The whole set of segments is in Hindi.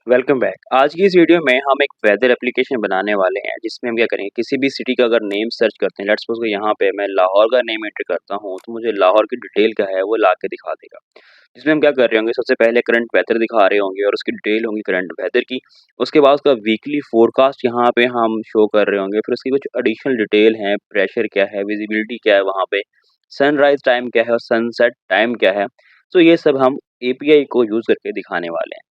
Welcome back. आज की इस वीडियो में हम एक वेदर एप्लीकेशन बनाने वाले हैं जिसमें हम क्या करेंगे, किसी भी सिटी का अगर नेम सर्च करते हैं, लेट्स सपोज को यहाँ पे मैं लाहौर का नेम एंटर करता हूँ तो मुझे लाहौर की डिटेल क्या है वो ला के दिखा देगा। जिसमें हम क्या कर रहे होंगे, सबसे पहले करंट वेदर दिखा रहे होंगे और उसकी डिटेल होंगी करंट वेदर की। उसके बाद उसका वीकली फोरकास्ट यहाँ पे हम शो कर रहे होंगे, फिर उसकी कुछ एडिशनल डिटेल है, प्रेशर क्या है, विजिबिलिटी क्या है वहाँ पे, सनराइज टाइम क्या है और सनसेट टाइम क्या है। तो ये सब हम एपीआई को यूज करके दिखाने वाले हैं।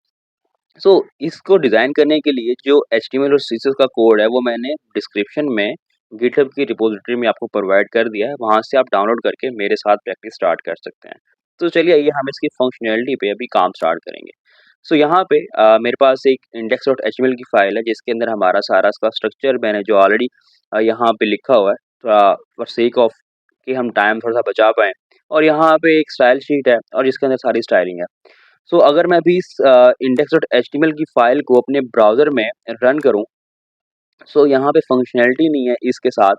इसको डिज़ाइन करने के लिए जो एचटीएमएल और सीएसएस का कोड है वो मैंने डिस्क्रिप्शन में गिटहब की रिपॉजिटरी में आपको प्रोवाइड कर दिया है, वहाँ से आप डाउनलोड करके मेरे साथ प्रैक्टिस स्टार्ट कर सकते हैं। तो चलिए आइए हम इसकी फंक्शनैलिटी पे अभी काम स्टार्ट करेंगे। यहाँ पे मेरे पास एक index.html की फाइल है जिसके अंदर हमारा सारा इसका स्ट्रक्चर मैंने जो ऑलरेडी यहाँ पे लिखा हुआ है, थोड़ा फॉर सेक ऑफ कि हम टाइम थोड़ा-सा बचा पाएँ। और यहाँ पे एक स्टाइल शीट है और जिसके अंदर सारी स्टाइलिंग है। अगर मैं अभी इस index.html की फ़ाइल को अपने ब्राउज़र में रन करूँ, यहाँ पे फ़ंक्शनैलिटी नहीं है इसके साथ।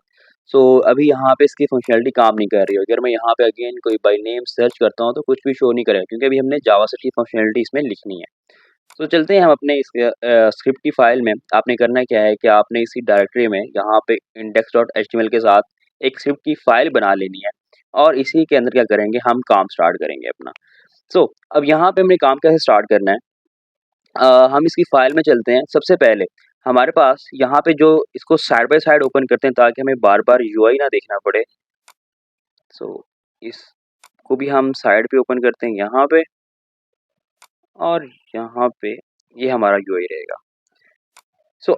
अभी यहाँ पे इसकी फ़ंक्शनैलिटी काम नहीं कर रही है। अगर मैं यहाँ पे अगेन कोई बाय नेम सर्च करता हूँ तो कुछ भी शो नहीं करेगा क्योंकि अभी हमने जावास्क्रिप्ट की फ़ंक्शनैलिटी इसमें लिखनी है। चलते हैं हम अपने इस स्क्रिप्ट की फ़ाइल में। आपने करना क्या है कि आपने इसी डायरेक्टरी में यहाँ पे index.html के साथ एक स्क्रिप्ट की फ़ाइल बना लेनी है और इसी के अंदर क्या करेंगे, हम काम स्टार्ट करेंगे अपना। अब यहाँ पे हमने काम कैसे स्टार्ट करना है, हम इसकी फाइल में चलते हैं। सबसे पहले हमारे पास यहाँ पे जो इसको साइड बाय साइड ओपन करते हैं ताकि हमें बार-बार यूआई ना देखना पड़े। सो इसको भी हम साइड पे ओपन करते हैं यहाँ पे और यहाँ पे ये हमारा यूआई रहेगा।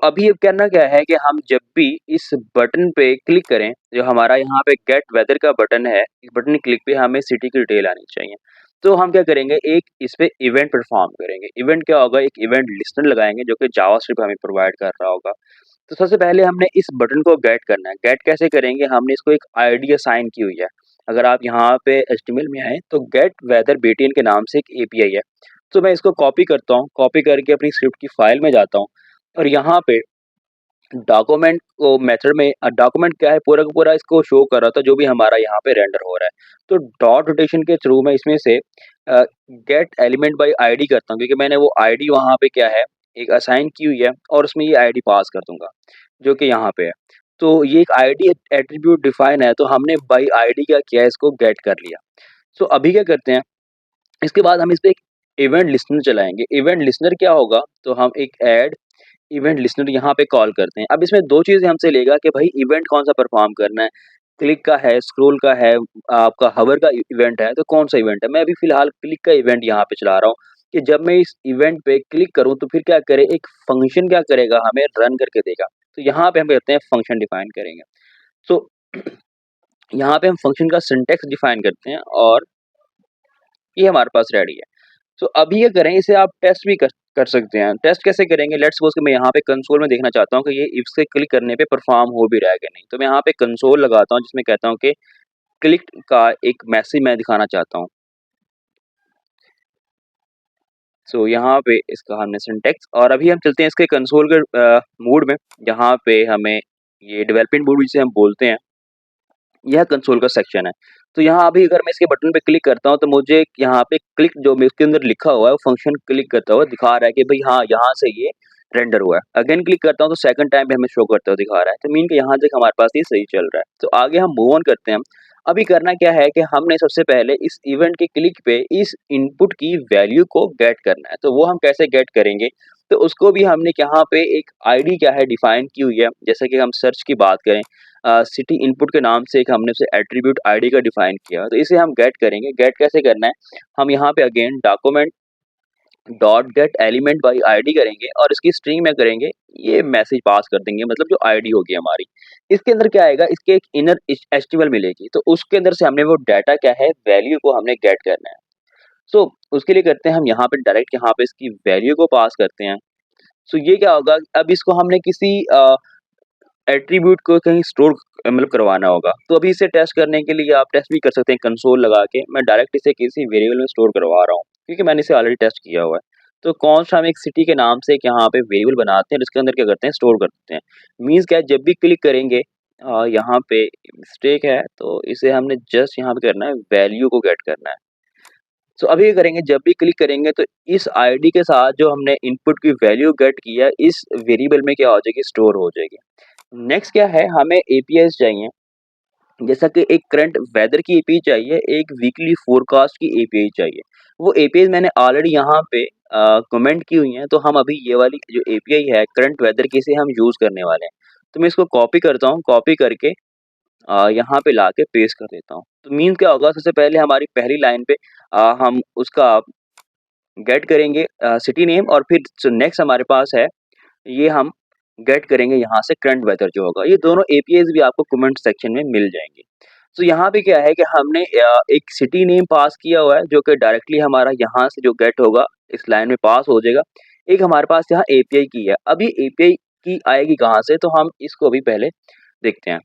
अभी अब करना क्या है कि हम जब भी इस बटन पे क्लिक करें, जो हमारा यहाँ पे गेट वेदर का बटन है, इस बटन क्लिक पे हमें सिटी की डिटेल आनी चाहिए। हम क्या करेंगे, एक इस पे इवेंट परफॉर्म करेंगे। इवेंट क्या होगा, एक इवेंट लिस्टनर लगाएँगे जो कि जावास्क्रिप्ट हमें प्रोवाइड कर रहा होगा। सबसे पहले हमने इस बटन को गेट करना है। गेट कैसे करेंगे, हमने इसको एक आईडी असाइन की हुई है। अगर आप यहाँ पे एचटीएमएल में आएँ तो गेट वेदर बीटीएन के नाम से एक एपीआई है। मैं इसको कॉपी करता हूँ, कॉपी करके अपनी स्क्रिप्ट की फाइल में जाता हूँ और यहाँ पे डॉक्यूमेंट को मेथड में डॉक्यूमेंट क्या है, पूरा का पूरा इसको शो कर रहा था जो भी हमारा यहाँ पे रेंडर हो रहा है। डॉट रोटेशन के थ्रू मैं इसमें से गेट एलिमेंट बाय आईडी करता हूँ क्योंकि मैंने वो आईडी वहाँ पे क्या है, एक असाइन की हुई है और उसमें ये आईडी पास कर दूंगा जो कि यहाँ पे है। ये एक आईडी एट्रीब्यूट डिफाइन है, तो हमने बाय आईडी क्या किया है, इसको गेट कर लिया। अभी क्या करते हैं, इसके बाद हम इस पे एक इवेंट लिस्टनर चलाएंगे। इवेंट लिस्टनर क्या होगा, तो हम एक ऐड इवेंट लिस्टनर यहाँ पे कॉल करते हैं। अब इसमें 2 चीज़ें हमसे लेगा कि भाई इवेंट कौन-सा परफ़ॉर्म करना है, क्लिक का है, स्क्रॉल का है, आपका हॉवर का इवेंट है, तो कौन-सा इवेंट है? मैं अभी फ़िलहाल क्लिक का इवेंट यहाँ पे चला रहा हूँ कि जब मैं इस इवेंट पे क्लिक करूँ तो फिर क्या करे, एक फ़ंक्शन क्या करेगा, हमें रन करके देगा। यहाँ पे हम करते हैं फ़ंक्शन डिफाइन करेंगे। सो यहाँ पे हम फ़ंक्शन का सिंटैक्स डिफाइन करते हैं और ये हमारे पास रेडी है। अभी ये करें, इसे आप टेस्ट भी कर सकते हैं। टेस्ट कैसे करेंगे, लेट्स सपोज़ कि मैं यहाँ पे कंसोल में देखना चाहता हूँ कि ये इफ से क्लिक करने पे परफ़ॉर्म हो भी रहा है कि नहीं। मैं यहाँ पे कंसोल लगाता हूँ जिसमें कहता हूँ कि क्लिक का एक मैसेज मैं दिखाना चाहता हूँ। यहाँ पे इसका हमने सिंटैक्स और अभी हम चलते हैं इसके कंसोल के मोड में, जहाँ पे हमें ये डेवलपमेंट मोड जिसे हम बोलते हैं, यह कंसोल का सेक्शन है। यहाँ अभी अगर मैं इसके बटन पे क्लिक करता हूँ तो मुझे यहाँ पे क्लिक जो मैं उसके अंदर लिखा हुआ है वो फ़ंक्शन क्लिक करता हुआ दिखा रहा है कि भई हाँ, यहाँ से ये रेंडर हुआ है। अगेन क्लिक करता हूँ तो सेकंड टाइम पे हमें शो करता हुआ दिखा रहा है। मीन कि यहाँ तक हमारे पास ये सही चल रहा है। आगे हम मूव ऑन करते हैं। अभी करना क्या है कि हमने सबसे पहले इस इवेंट के क्लिक पे इस इनपुट की वैल्यू को गेट करना है। वो हम कैसे गेट करेंगे? उसको भी हमने यहाँ पे एक आईडी क्या है डिफाइन की हुई है। जैसे कि हम सर्च की बात करें, सिटी इनपुट के नाम से एक हमने उसे एट्रीब्यूट आईडी का डिफाइन किया, तो इसे हम गेट करेंगे। गेट कैसे करना है, हम यहाँ पे again document dot get element by ID करेंगे और इसकी स्ट्रिंग में करेंगे ये मैसेज पास कर देंगे, मतलब जो आईडी होगी हमारी। इसके अंदर क्या आएगा, इसके एक इनर एचटीएमएल मिलेगी, तो उसके अंदर से हमने वो डाटा क्या है, वैल्यू को हमने गेट करना है। उसके लिए करते हैं हम यहाँ पे डायरेक्ट यहाँ पे इसकी वैल्यू को पास करते हैं। ये क्या होगा, अब इसको हमने किसी एट्रीब्यूट को कहीं स्टोर मतलब करवाना होगा। अभी इसे टेस्ट करने के लिए आप टेस्ट भी कर सकते हैं कंसोल लगा के। मैं डायरेक्ट इसे किसी वेरिएबल में स्टोर करवा रहा हूँ क्योंकि मैंने इसे ऑलरेडी टेस्ट किया हुआ है। कौन सा हम एक सिटी के नाम से एक यहाँ पे वेरिएबल बनाते हैं और इसके अंदर क्या करते हैं, स्टोर कर देते हैं। मीन्स क्या है, जब भी क्लिक करेंगे यहाँ पे मिस्टेक है तो इसे हमने जस्ट यहाँ पे करना है, वैल्यू को गेट करना है। सो अभी क्या करेंगे, जब भी क्लिक करेंगे तो इस आईडी के साथ जो हमने इनपुट की वैल्यू गेट की है इस वेरिएबल में क्या हो जाएगी, स्टोर हो जाएगी। नेक्स्ट क्या है, हमें एपीआईज़ चाहिए। जैसा कि एक करंट वेदर की एपीआई चाहिए, एक वीकली फोरकास्ट की एपीआई चाहिए। वो एपीआई मैंने ऑलरेडी यहाँ पे कमेंट की हुई हैं, तो हम अभी ये वाली जो एपीआई है करंट वेदर की, इसे हम यूज़ करने वाले हैं। तो मैं इसको कॉपी करता हूँ, कॉपी करके यहाँ पे लाके पेस्ट कर देता हूँ। तो मीन्स क्या होगा, सबसे पहले हमारी पहली लाइन पे हम उसका गेट करेंगे सिटी नेम, और फिर जो नेक्स्ट हमारे पास है ये हम गेट करेंगे यहाँ से करंट वेदर जो होगा। ये दोनों एपीआईज़ भी आपको कमेंट सेक्शन में मिल जाएंगे। तो यहाँ पे क्या है कि हमने एक सिटी नेम पास किया हुआ है जो कि डायरेक्टली हमारा यहाँ से जो गेट होगा इस लाइन में पास हो जाएगा। एक हमारे पास यहाँ एपीआई की है। अब ये एपीआई की आएगी कहाँ से, तो हम इसको अभी पहले देखते हैं।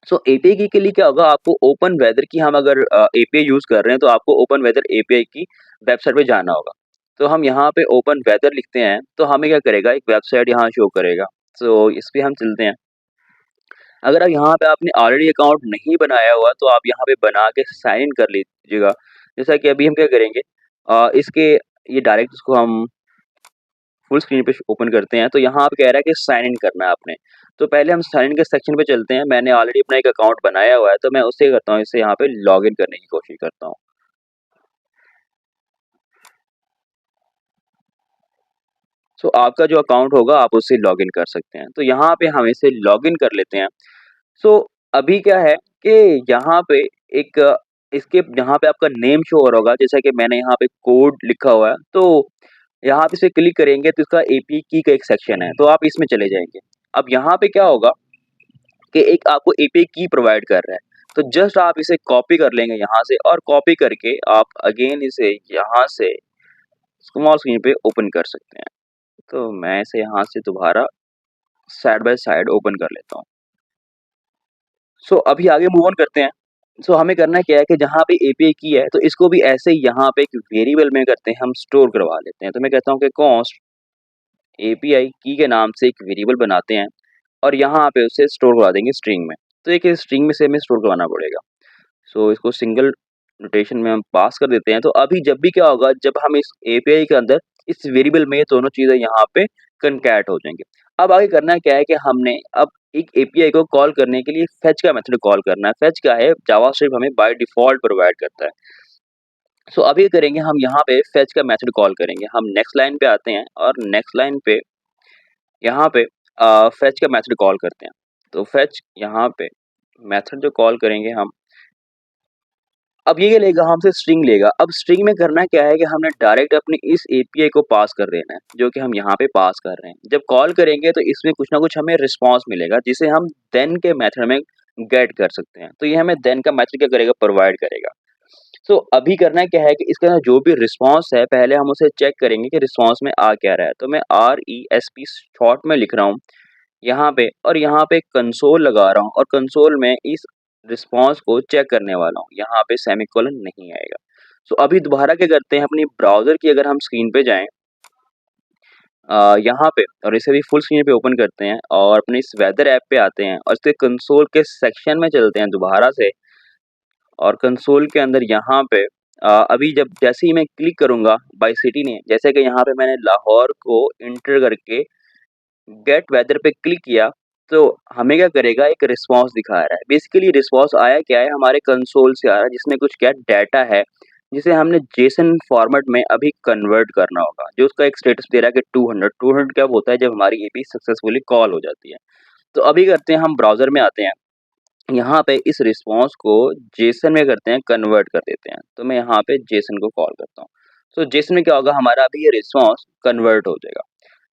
सो एपीआई की के लिए क्या होगा, आपको ओपन वेदर की, हम अगर एपीआई यूज़ कर रहे हैं तो आपको ओपन वेदर एपीआई की वेबसाइट पे जाना होगा। तो हम यहाँ पे ओपन वेदर लिखते हैं तो हमें क्या करेगा, एक वेबसाइट यहाँ शो करेगा। सो इस पे हम चलते हैं। अगर आप यहाँ पे आपने ऑलरेडी अकाउंट नहीं बनाया हुआ तो आप यहाँ पे बना के साइन इन कर लीजिएगा। जैसा कि अभी हम क्या करेंगे, इसके ये डायरेक्ट इसको हम फुल स्क्रीन पे ओपन करते हैं। तो यहाँ पे कह रहा है कि साइन इन करना है आपने। तो पहले हम साइन इन के सेक्शन पे चलते हैं। मैंने ऑलरेडी अपना एक अकाउंट बनाया हुआ है तो मैं उससे करता हूँ, इससे यहाँ पे लॉगिन करने की कोशिश करता हूँ। सो आपका जो अकाउंट होगा आप उससे लॉगिन कर सकते हैं। तो यहाँ पे हम इसे लॉगिन कर लेते हैं। सो अभी क्या है कि यहाँ पे एक इसके यहाँ पे आपका नेम शो हो रहा होगा, जैसा कि मैंने यहाँ पे कोड लिखा हुआ है। तो यहाँ पे इसे क्लिक करेंगे तो इसका एपी की का एक सेक्शन है, तो आप इसमें चले जाएंगे। अब यहाँ पे क्या होगा कि एक आपको एपीआई की प्रोवाइड कर रहा है, तो जस्ट आप इसे कॉपी कर लेंगे यहाँ से, और कॉपी करके आप अगेन इसे यहाँ से स्मॉल स्क्रीन पे ओपन कर सकते हैं। तो मैं इसे यहाँ से दोबारा साइड बाय साइड ओपन कर लेता हूँ। सो अभी आगे मूव ऑन करते हैं। सो हमें करना क्या है कि जहाँ पे एपीआई की है तो इसको भी ऐसे ही यहाँ पे एक वेरिएबल में करते हैं, हम स्टोर करवा लेते हैं। तो मैं कहता हूँ कि कॉन्स्ट एपीआई की के नाम से एक वेरिएबल बनाते हैं और यहाँ पे उसे स्टोर करवा देंगे स्ट्रिंग में। तो एक स्ट्रिंग में से हमें स्टोर करवाना पड़ेगा। सो इसको सिंगल नोटेशन में हम पास कर देते हैं। तो अभी जब भी क्या होगा, जब हम इस एपीआई के अंदर इस वेरिएबल में ये दोनों चीज़ें यहाँ पे कनकैट हो जाएँगी। अब आगे करना क्या है कि हमने अब एक एपीआई को कॉल करने के लिए फेच का मेथड कॉल करना है। फेच क्या है, जावास्क्रिप्ट हमें बाय डिफ़ॉल्ट प्रोवाइड करता है। सो अभी करेंगे हम यहाँ पे फेच का मेथड कॉल करेंगे। हम नेक्स्ट लाइन पे आते हैं और नेक्स्ट लाइन पे यहाँ पे फेच का मेथड कॉल करते हैं। तो फेच यहाँ पे मेथड जो कॉल करेंगे हम, अब ये क्या लेगा, हमसे स्ट्रिंग लेगा। अब स्ट्रिंग में करना क्या है कि हमने डायरेक्ट अपनी इस एपीआई को पास कर देना है, जो कि हम यहाँ पे पास कर रहे हैं। जब कॉल करेंगे तो इसमें कुछ ना कुछ हमें रिस्पॉन्स मिलेगा, जिसे हम देन के मेथड में गेट कर सकते हैं। तो ये हमें देन का मेथड क्या करेगा, प्रोवाइड करेगा। सो अभी करना क्या है कि इसका जो भी रिस्पॉन्स है पहले हम उसे चेक करेंगे कि रिस्पॉन्स में आ क्या रहा है। तो मैं RESP शॉर्ट में लिख रहा हूँ यहाँ पे, और यहाँ पे कंसोल लगा रहा हूँ, और कंसोल में इस रिस्पॉन्स को चेक करने वाला हूँ। यहाँ पे सेमीकोलन नहीं आएगा। सो अभी दोबारा क्या करते हैं, अपनी ब्राउज़र की अगर हम स्क्रीन पे जाएँ यहाँ पे, और इसे भी फुल स्क्रीन पे ओपन करते हैं और अपने इस वेदर ऐप पे आते हैं और इसके कंसोल के सेक्शन में चलते हैं दोबारा से, और कंसोल के अंदर यहाँ पे अभी जब जैसे ही मैं क्लिक करूँगा बाय सिटी नेम, जैसे कि यहाँ पे मैंने लाहौर को एंटर करके गेट वेदर पे क्लिक किया, तो हमें क्या करेगा, एक रिस्पॉन्स दिखा रहा है। बेसिकली रिस्पॉन्स आया क्या है, हमारे कंसोल से आ रहा है, जिसमें कुछ क्या डाटा है जिसे हमने जेसन फॉर्मेट में अभी कन्वर्ट करना होगा। जो उसका एक स्टेटस दे रहा है कि 200 कब होता है, जब हमारी एपी सक्सेसफुली कॉल हो जाती है। तो अभी करते हैं, हम ब्राउज़र में आते हैं, यहाँ पे इस रिस्पॉन्स को जेसन में करते हैं, कन्वर्ट कर देते हैं। तो मैं यहाँ पे जेसन को कॉल करता हूँ। तो जेसन में क्या होगा, हमारा अभी ये रिस्पॉन्स कन्वर्ट हो जाएगा।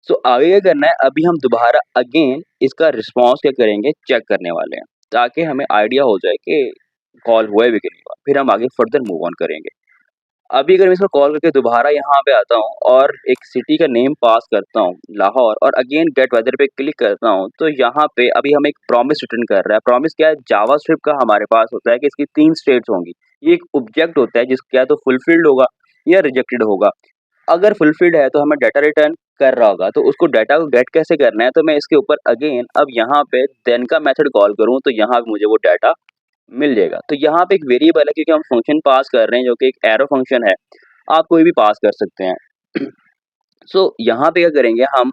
सो आगे क्या करना है, अभी हम दोबारा अगेन इसका रिस्पॉन्स क्या करेंगे, चेक करने वाले हैं, ताकि हमें आइडिया हो जाए कि कॉल हुआ है भी कि नहीं हुआ। फिर हम आगे फर्दर मूव ऑन करेंगे। अभी अगर मैं इसको कॉल करके दोबारा यहाँ पे आता हूँ और एक सिटी का नेम पास करता हूँ लाहौर, और अगेन गेट वेदर पे क्लिक करता हूँ, तो यहाँ पे अभी हमें एक प्रॉमिस रिटर्न कर रहा है। प्रॉमिस क्या है, जावास्क्रिप्ट का हमारे पास होता है कि इसकी 3 स्टेट्स होंगी। ये एक ऑब्जेक्ट होता है जिसका या तो फुलफिल्ड होगा या रिजेक्टेड होगा। अगर फुलफिल्ड है तो हमें डाटा रिटर्न कर रहा होगा। तो उसको डाटा को गेट कैसे करना है, तो मैं इसके ऊपर अगेन अब यहाँ पे देन का मेथड कॉल करूँ तो यहाँ पे मुझे वो डाटा मिल जाएगा। तो यहाँ पे एक वेरिएबल है, क्योंकि हम फंक्शन पास कर रहे हैं जो कि एक एरो फंक्शन है। आप कोई भी पास कर सकते हैं। सो यहाँ पे क्या करेंगे हम,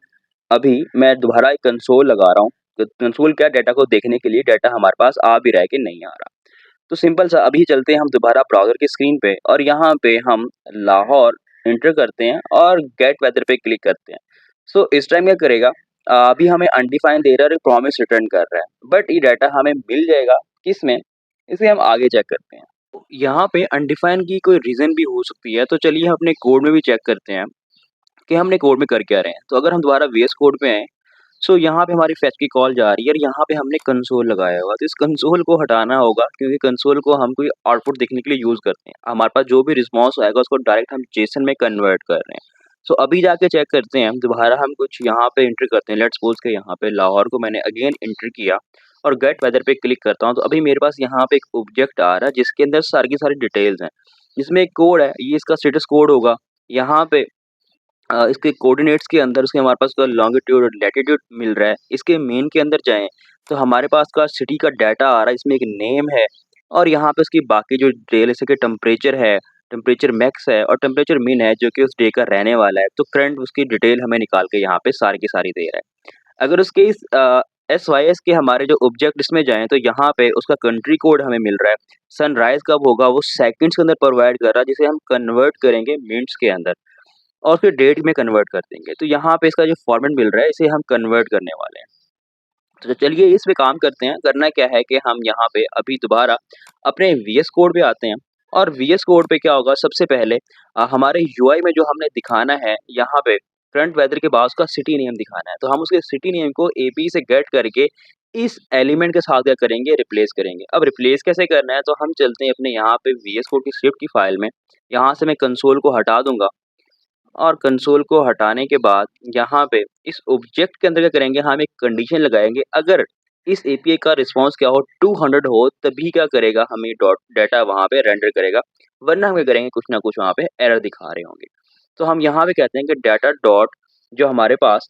अभी मैं दोबारा एक कंसोल लगा रहा हूँ। तो कंसोल क्या, डाटा को देखने के लिए, डाटा हमारे पास आ भी रहा है कि नहीं आ रहा। तो सिंपल सा अभी चलते हैं हम दोबारा ब्राउज़र की स्क्रीन पे और यहाँ पे हम लाहौर एंटर करते हैं और गेट वेदर पे क्लिक करते हैं। सो इस टाइम क्या करेगा, अभी हमें अनडिफाइंड दे रहा है और एक प्रॉमिस रिटर्न कर रहा है। बट ये डाटा हमें मिल जाएगा किसमें, इसे हम आगे चेक करते हैं। तो यहाँ पे अनडिफाइंड की कोई रीज़न भी हो सकती है, तो चलिए हम अपने कोड में भी चेक करते हैं कि हमने कोड में कर क्या रहे हैं। तो अगर हम दोबारा वीएस कोड पे आएँ, सो यहाँ पे हमारी फेच की कॉल जा रही है और यहाँ पे हमने कंसोल लगाया हुआ है। तो इस कंसोल को हटाना होगा क्योंकि कंसोल को हम कोई आउटपुट देखने के लिए यूज़ करते हैं। हमारे पास जो भी रिस्पॉन्स आएगा उसको डायरेक्ट हम जेसन में कन्वर्ट कर रहे हैं। सो अभी जाके चेक करते हैं, दोबारा हम कुछ यहाँ पे एंटर करते हैं। लेट्स सपोज़ के यहाँ पे लाहौर को मैंने अगेन एंटर किया और गेट वेदर पे क्लिक करता हूँ, तो अभी मेरे पास यहाँ पे एक ऑब्जेक्ट आ रहा है जिसके अंदर सारी की सारी डिटेल्स हैं। जिसमें एक कोड है, ये इसका स्टेटस कोड होगा। यहाँ पे इसके कोऑर्डिनेट्स के अंदर उसके हमारे पास का लॉन्गिट्यूड और लैटिट्यूड मिल रहा है। इसके मेन के अंदर जाएँ, तो हमारे पास का सिटी का डाटा आ रहा है, इसमें एक नेम है और यहाँ पे उसकी बाकी जो डिटेल जैसे कि टेम्परेचर है, टेम्परेचर मैक्स है और टेम्परेचर मिन है जो कि उस डे का रहने वाला है। तो करंट उसकी डिटेल हमें निकाल के यहाँ पे सारी की सारी दे रहा है। अगर उसके इस एसवाईएस के हमारे जो ऑब्जेक्ट इसमें जाएँ, तो यहाँ पे उसका कंट्री कोड हमें मिल रहा है। सनराइज़ कब होगा वो सेकंड्स के अंदर प्रोवाइड कर रहा है, जिसे हम कन्वर्ट करेंगे मिनट्स के अंदर। और फिर डेट में कन्वर्ट कर देंगे। तो यहाँ पे इसका जो फॉर्मेट मिल रहा है इसे हम कन्वर्ट करने वाले हैं। तो चलिए इस पे काम करते हैं। करना क्या है कि हम यहाँ पे अभी दोबारा अपने वीएस कोड पे आते हैं और वीएस कोड पे क्या होगा, सबसे पहले हमारे यूआई में जो हमने दिखाना है यहाँ पे करंट वेदर के बाद उसका सिटी नेम दिखाना है। तो हम उसके सिटी नेम को एपी से गेट करके इस एलिमेंट के साथ क्या करेंगे, रिप्लेस करेंगे। अब रिप्लेस कैसे करना है, तो हम चलते हैं अपने यहाँ पे वीएस कोड की स्क्रिप्ट की फाइल में। यहाँ से मैं कंसोल को हटा दूँगा और कंसोल को हटाने के बाद यहाँ पे इस ऑब्जेक्ट के अंदर क्या करेंगे, हम एक कंडीशन लगाएँगे। अगर इस एपीआई का रिस्पॉन्स क्या हो, 200 हो, तभी क्या करेगा, हमें डॉट डाटा वहाँ पे रेंडर करेगा। वरना हम क्या करेंगे, कुछ ना कुछ वहाँ पे एरर दिखा रहे होंगे। तो हम यहाँ पे कहते हैं कि डाटा डॉट जो हमारे पास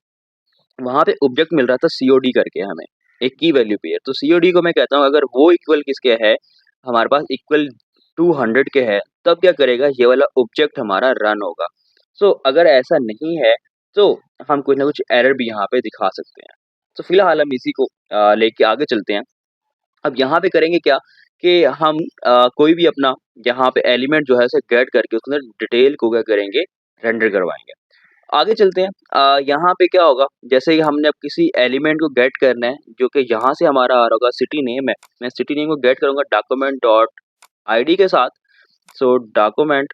वहाँ पे ऑब्जेक्ट मिल रहा था सीओडी करके हमें, एक की वैल्यू पेयर। तो सीओडी को मैं कहता हूँ अगर वो इक्वल किसके है, हमारे पास इक्वल 200 के है, तब क्या करेगा, ये वाला ऑब्जेक्ट हमारा रन होगा। सो अगर ऐसा नहीं है, तो हम कुछ ना कुछ एरर भी यहाँ पे दिखा सकते हैं। तो फिलहाल हम इसी को लेके आगे चलते हैं। अब यहाँ पे करेंगे क्या कि हम कोई भी अपना यहाँ पे एलिमेंट जो है उसे गेट करके उसके अंदर डिटेल को क्या करेंगे, रेंडर करवाएँगे। आगे चलते हैं। यहाँ पे क्या होगा, जैसे ही हमने अब किसी एलिमेंट को गेट करना है जो कि यहाँ से हमारा आ रहा होगा, सिटी नेम है। मैं सिटी नेम को गेट करूँगा डॉक्यूमेंट डॉट आईडी के साथ। So document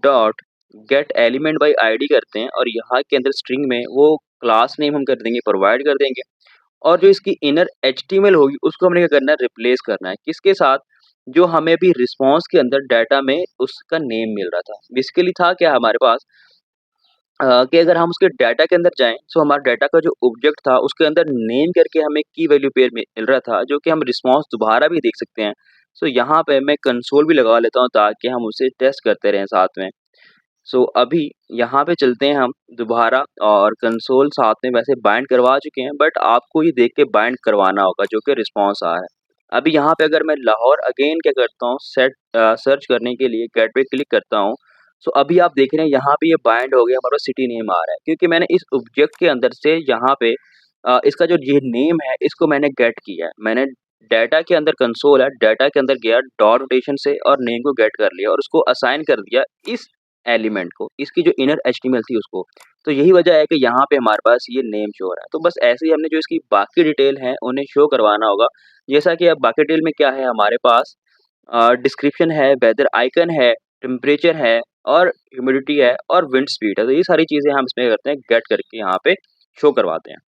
dot get element by ID करते हैं और यहाँ के अंदर स्ट्रिंग में वो क्लास नेम हम कर देंगे, प्रोवाइड कर देंगे। और जो इसकी इनर एचटीएमएल होगी उसको हमने क्या करना है, रिप्लेस करना है। किसके साथ, जो हमें अभी रिस्पॉन्स के अंदर डाटा में उसका नेम मिल रहा था। बेसिकली था क्या हमारे पास, कि अगर हम उसके डाटा के अंदर जाएँ, सो हमारा डाटा का जो ऑब्जेक्ट था उसके अंदर नेम करके हमें की वैल्यू पेयर मिल रहा था, जो कि हम रिस्पॉन्स दोबारा भी देख सकते हैं। सो यहाँ पे मैं कंसोल भी लगा लेता हूँ ताकि हम उसे टेस्ट करते रहें साथ में। सो अभी यहाँ पे चलते हैं हम दोबारा, और कंसोल साथ में वैसे बाइंड करवा चुके हैं, बट आपको ये देख के बाइंड करवाना होगा जो कि रिस्पॉन्स आ रहा है। अभी यहाँ पे अगर मैं लाहौर अगेन क्या करता हूँ, सर्च करने के लिए गेट पे क्लिक करता हूँ। सो अभी आप देख रहे हैं यहाँ पे ये बाइंड हो गया, हमारा सिटी नेम आ रहा है क्योंकि मैंने इस ऑब्जेक्ट के अंदर से यहाँ पे इसका जो ये नेम है इसको मैंने गेट किया है। मैंने डाटा के अंदर कंसोल है, डाटा के अंदर गया, डॉट रोटेशन से और नेम को गेट कर लिया और उसको असाइन कर दिया इस एलिमेंट को, इसकी जो इनर एचटीएमएल थी उसको। तो यही वजह है कि यहाँ पे हमारे पास ये नेम शो हो रहा है। तो बस ऐसे ही हमने जो इसकी बाकी डिटेल है उन्हें शो करवाना होगा। जैसा कि अब बाकी डिटेल में क्या है हमारे पास, डिस्क्रिप्शन है, वेदर आइकन है, टेम्परेचर है और ह्यूमिडिटी है और विंड स्पीड है। तो ये सारी चीज़ें हम इसमें करते हैं, गेट करके यहाँ पे शो करवाते हैं।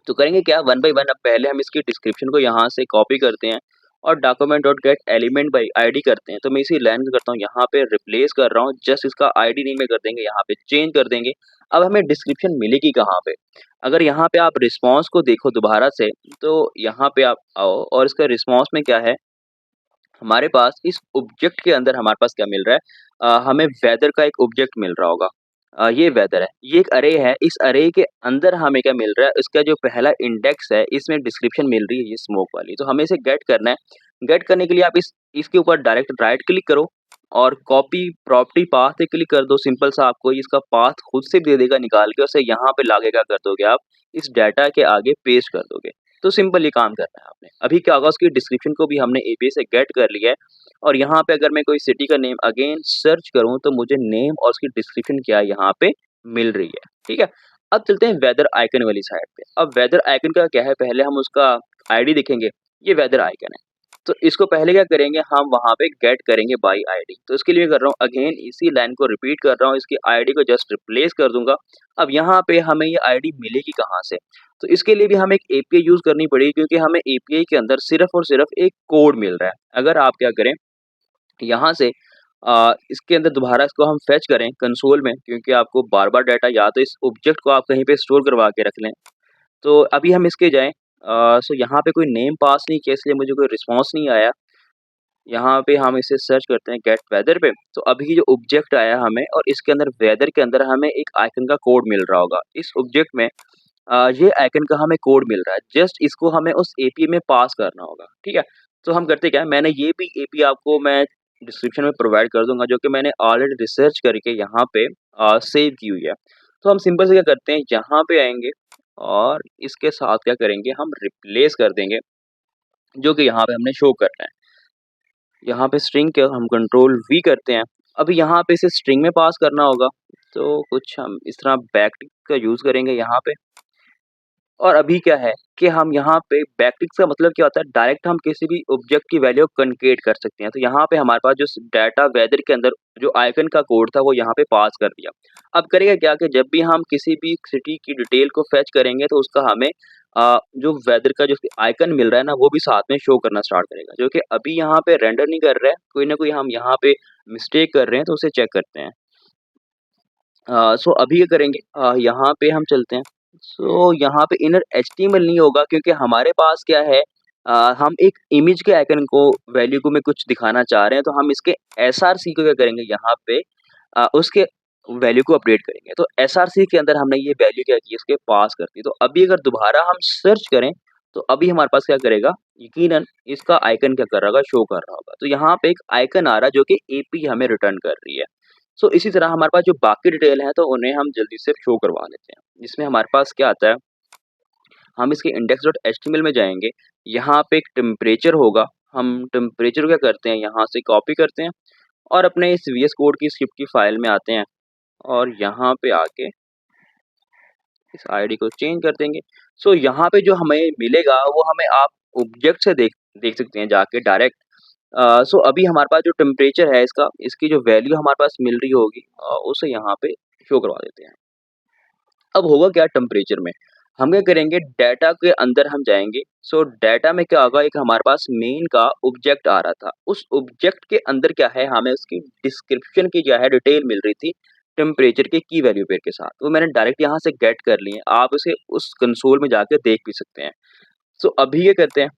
तो करेंगे क्या, वन बाय वन। अब पहले हम इसकी डिस्क्रिप्शन को यहाँ से कॉपी करते हैं और document dot get element by ID करते हैं। तो मैं इसी लाइन को करता हूँ, यहाँ पे रिप्लेस कर रहा हूँ, जस्ट इसका आईडी नेम में कर देंगे, यहाँ पे चेंज कर देंगे। अब हमें डिस्क्रिप्शन मिलेगी कहाँ पे, अगर यहाँ पे आप रिस्पॉन्स को देखो दोबारा से, तो यहाँ पे आप आओ और इसका रिस्पॉन्स में क्या है, हमारे पास इस ऑब्जेक्ट के अंदर हमारे पास क्या मिल रहा है, हमें वेदर का एक ऑब्जेक्ट मिल रहा होगा। ये वेदर है, ये एक अरे है, इस अरे के अंदर हमें क्या मिल रहा है, इसका जो पहला इंडेक्स है इसमें डिस्क्रिप्शन मिल रही है ये स्मोक वाली। तो हमें इसे गेट करना है। गेट करने के लिए आप इसके ऊपर डायरेक्ट राइट क्लिक करो और कॉपी प्रॉपर्टी पाथ पे क्लिक कर दो, सिंपल सा आपको इसका पाथ खुद से दे देगा निकाल के, उसे यहाँ पे लाके क्या कर दोगे आप, इस डाटा के आगे पेस्ट कर दोगे। तो सिंपल ये काम करना है आपने। अभी क्या होगा, उसकी डिस्क्रिप्शन को भी हमने एपीआई से गेट कर लिया है और यहाँ पे अगर मैं कोई सिटी का नेम अगेन सर्च करूँ तो मुझे नेम और उसकी डिस्क्रिप्शन क्या है यहाँ पे मिल रही है, ठीक है। अब चलते हैं वेदर आइकन वाली साइड पे। अब वेदर आइकन का क्या है, पहले हम उसका आईडी देखेंगे, ये वेदर आइकन है। तो इसको पहले क्या करेंगे, हम वहाँ पे गेट करेंगे बाई आईडी। तो इसके लिए कर रहा हूँ अगेन इसी लाइन को रिपीट कर रहा हूँ, इसकी आईडी को जस्ट रिप्लेस कर दूंगा। अब यहाँ पे हमें ये आईडी मिलेगी कहाँ से, तो इसके लिए भी हमें एक एपीआई यूज करनी पड़ेगी, क्योंकि हमें एपीआई के अंदर सिर्फ और सिर्फ एक कोड मिल रहा है। अगर आप क्या करें, यहाँ से इसके अंदर दोबारा इसको हम फेच करें कंसोल में, क्योंकि आपको बार बार डाटा या तो इस ऑब्जेक्ट को आप कहीं पे स्टोर करवा के रख लें। तो अभी हम इसके जाएं, सो यहाँ पे कोई नेम पास नहीं किया इसलिए मुझे कोई रिस्पॉन्स नहीं आया। यहाँ पे हम इसे सर्च करते हैं गेट वेदर पे, तो अभी जो ऑब्जेक्ट आया हमें और इसके अंदर वेदर के अंदर हमें एक आइकन का कोड मिल रहा होगा। इस ऑब्जेक्ट में ये आइकन का हमें कोड मिल रहा है, जस्ट इसको हमें उस एपीआई में पास करना होगा, ठीक है। तो हम करते क्या है, मैंने ये भी एपीआई आपको मैं डिस्क्रिप्शन में प्रोवाइड कर दूंगा, जो कि मैंने ऑलरेडी रिसर्च करके यहाँ पे सेव की हुई है। तो हम सिंपल से क्या करते हैं, यहाँ पे आएंगे और इसके साथ क्या करेंगे, हम रिप्लेस कर देंगे, जो कि यहाँ पे हमने शो करना है। यहाँ पे स्ट्रिंग के हम कंट्रोल वी करते हैं। अभी यहाँ पे इसे स्ट्रिंग में पास करना होगा, तो कुछ हम इस तरह बैकटिक का यूज़ करेंगे यहाँ पे। और अभी क्या है कि हम यहाँ पे बैकटिक्स का मतलब क्या होता है, डायरेक्ट हम किसी भी ऑब्जेक्ट की वैल्यू कनकेट कर सकते हैं। तो यहाँ पे हमारे पास जो डाटा वेदर के अंदर जो आइकन का कोड था वो यहाँ पे पास कर दिया। अब करेगा क्या कि जब भी हम किसी भी सिटी की डिटेल को फेच करेंगे तो उसका हमें जो वेदर का जो आइकन मिल रहा है ना, वो भी साथ में शो करना स्टार्ट करेगा, जो कि अभी यहाँ पे रेंडर नहीं कर रहा है। कोई ना कोई हम यहाँ पे मिस्टेक कर रहे हैं, तो उसे चेक करते हैं। सो अभी क्या करेंगे, यहाँ पे हम चलते हैं। सो यहाँ पे इनर एचटीएमएल नहीं होगा, क्योंकि हमारे पास क्या है, हम एक इमेज के आइकन को वैल्यू को में कुछ दिखाना चाह रहे हैं, तो हम इसके एसआरसी को क्या करेंगे, यहाँ पे उसके वैल्यू को अपडेट करेंगे। तो एसआरसी के अंदर हमने ये वैल्यू क्या की, इसके पास कर दी। तो अभी अगर दोबारा हम सर्च करें तो अभी हमारे पास क्या करेगा, यकीनन इसका आइकन क्या कर रहा होगा, शो कर रहा होगा। तो यहाँ पे एक आइकन आ रहा है जो कि एपी हमें रिटर्न कर रही है। सो इसी तरह हमारे पास जो बाकी डिटेल है तो उन्हें हम जल्दी से शो करवा लेते हैं। जिसमें हमारे पास क्या आता है, हम इसके index.html में जाएंगे, यहाँ पे एक टेम्परेचर होगा। हम टेम्परेचर क्या करते हैं, यहाँ से कॉपी करते हैं और अपने इस वीएस कोड की स्क्रिप्ट की फाइल में आते हैं और यहाँ पे आके इस आईडी को चेंज कर देंगे। सो यहाँ पे जो हमें मिलेगा वो हमें आप ऑब्जेक्ट से देख देख सकते हैं जाके डायरेक्ट। सो अभी हमारे पास जो टेम्परेचर है इसका, इसकी जो वैल्यू हमारे पास मिल रही होगी, उसे यहाँ पे शो करवा देते हैं। अब होगा क्या टेम्परेचर में, हम क्या करेंगे, डाटा के अंदर हम जाएंगे। सो डाटा में क्या होगा, एक हमारे पास मेन का ऑब्जेक्ट आ रहा था, उस ऑब्जेक्ट के अंदर क्या है, हमें उसकी डिस्क्रिप्शन की क्या है डिटेल मिल रही थी टेम्परेचर के की वैल्यू पेयर के साथ। वो मैंने डायरेक्ट यहाँ से गेट कर लिए, आप उसे उस कंसोल में जाकर देख भी सकते हैं। सो अभी ये करते हैं,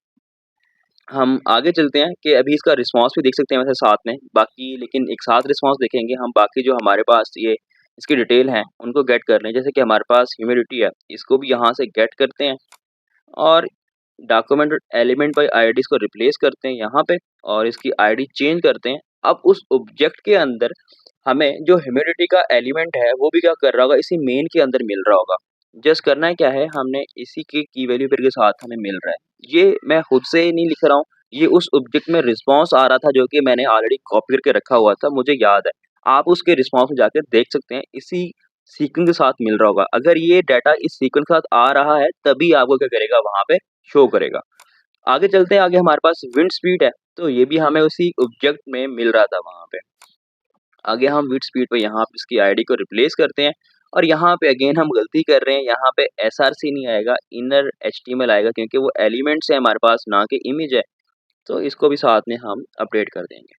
हम आगे चलते हैं कि अभी इसका रिस्पॉन्स भी देख सकते हैं वैसे साथ में बाकी, लेकिन एक साथ रिस्पॉन्स देखेंगे हम। बाकी जो हमारे पास ये इसकी डिटेल हैं उनको गेट कर लें, जैसे कि हमारे पास ह्यूमिडिटी है, इसको भी यहाँ से गेट करते हैं और डॉक्यूमेंट एलिमेंट बाय आईडीज़ को रिप्लेस करते हैं यहाँ पे और इसकी आईडी चेंज करते हैं। अब उस ऑब्जेक्ट के अंदर हमें जो ह्यूमिडिटी का एलिमेंट है वो भी क्या कर रहा होगा, इसी मेन के अंदर मिल रहा होगा। जस्ट करना है क्या है, हमने इसी के की वैल्यू पेयर के साथ हमें मिल रहा है। ये मैं खुद से नहीं लिख रहा हूँ, ये उस ऑब्जेक्ट में रिस्पॉन्स आ रहा था जो कि मैंने ऑलरेडी कॉपी करके रखा हुआ था, मुझे याद है। आप उसके रिस्पॉन्स में जाकर देख सकते हैं, इसी सीक्वेंस के साथ मिल रहा होगा। अगर ये डाटा इस सीक्वेंस के साथ आ रहा है तभी आपको क्या करेगा, वहाँ पे शो करेगा। आगे चलते हैं, आगे हमारे पास विंड स्पीड है, तो ये भी हमें उसी ऑब्जेक्ट में मिल रहा था वहाँ पे। आगे हम विंड स्पीड पे यहाँ पे इसकी आईडी को रिप्लेस करते हैं और यहाँ पे अगेन हम गलती कर रहे हैं, यहाँ पे एसआरसी नहीं आएगा, इनर एचटीएमएल आएगा, क्योंकि वो एलिमेंट्स है हमारे पास ना कि इमेज है। तो इसको भी साथ में हम अपडेट कर देंगे।